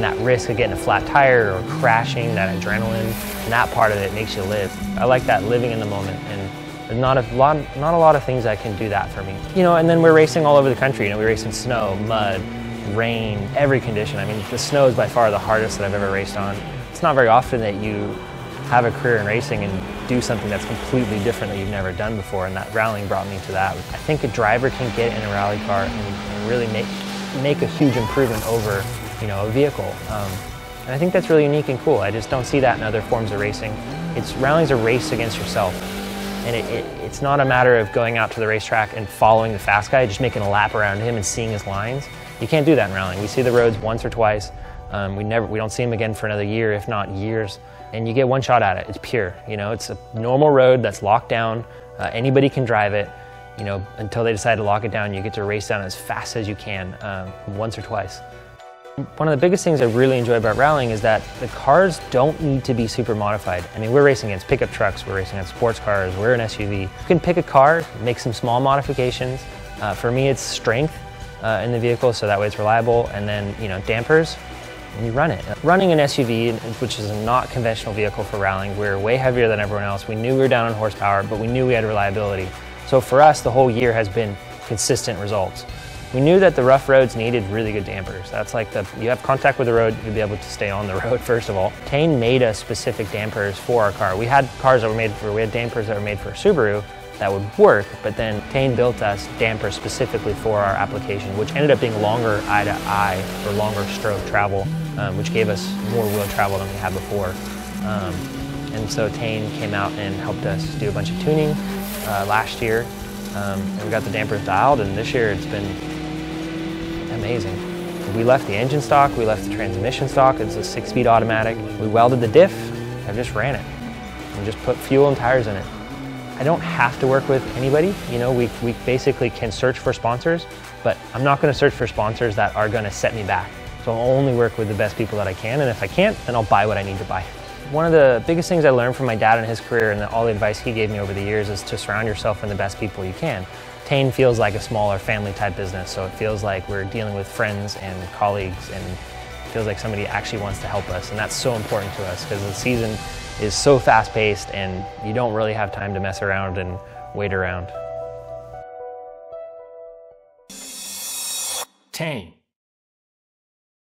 and that risk of getting a flat tire or crashing, that adrenaline, and that part of it makes you live. I like that living in the moment, and there's not a lot of things that can do that for me. You know, and then we're racing all over the country. You know, we race in snow, mud, rain, every condition. I mean, the snow is by far the hardest that I've ever raced on. It's not very often that you have a career in racing and do something that's completely different that you've never done before, and that rallying brought me to that. I think a driver can get in a rally car and really make a huge improvement over, you know, a vehicle. And I think that's really unique and cool. I just don't see that in other forms of racing. Rallying's a race against yourself. And it's not a matter of going out to the racetrack and following the fast guy, just making a lap around him and seeing his lines. You can't do that in rallying. We see the roads once or twice. We don't see them again for another year, if not years. And you get one shot at it. It's pure. You know, it's a normal road that's locked down. Anybody can drive it. You know, until they decide to lock it down, you get to race down as fast as you can, once or twice. One of the biggest things I really enjoy about rallying is that the cars don't need to be super modified. I mean, we're racing against pickup trucks, we're racing against sports cars, we're an SUV. You can pick a car, make some small modifications. For me, it's strength in the vehicle, so that way it's reliable, and then, you know, dampers, and you run it. Running an SUV, which is a not conventional vehicle for rallying, we're way heavier than everyone else. We knew we were down on horsepower, but we knew we had reliability. So for us, the whole year has been consistent results. We knew that the rough roads needed really good dampers. That's like you have contact with the road, you'll be able to stay on the road, first of all. TEIN made us specific dampers for our car. We had cars that were we had dampers that were made for a Subaru that would work, but then TEIN built us dampers specifically for our application, which ended up being longer eye to eye or longer stroke travel, which gave us more wheel travel than we had before. And so TEIN came out and helped us do a bunch of tuning last year, and we got the dampers dialed, and this year it's been amazing. We left the engine stock, we left the transmission stock. It's a 6-speed automatic. We welded the diff, I just ran it, and just put fuel and tires in it. I don't have to work with anybody. You know, we basically can search for sponsors, but I'm not going to search for sponsors that are going to set me back. So I'll only work with the best people that I can, and if I can't, then I'll buy what I need to buy. One of the biggest things I learned from my dad and his career, and all the advice he gave me over the years, is to surround yourself with the best people you can. TEIN feels like a smaller family type business, so it feels like we're dealing with friends and colleagues, and it feels like somebody actually wants to help us, and that's so important to us because the season is so fast paced and you don't really have time to mess around and wait around. TEIN.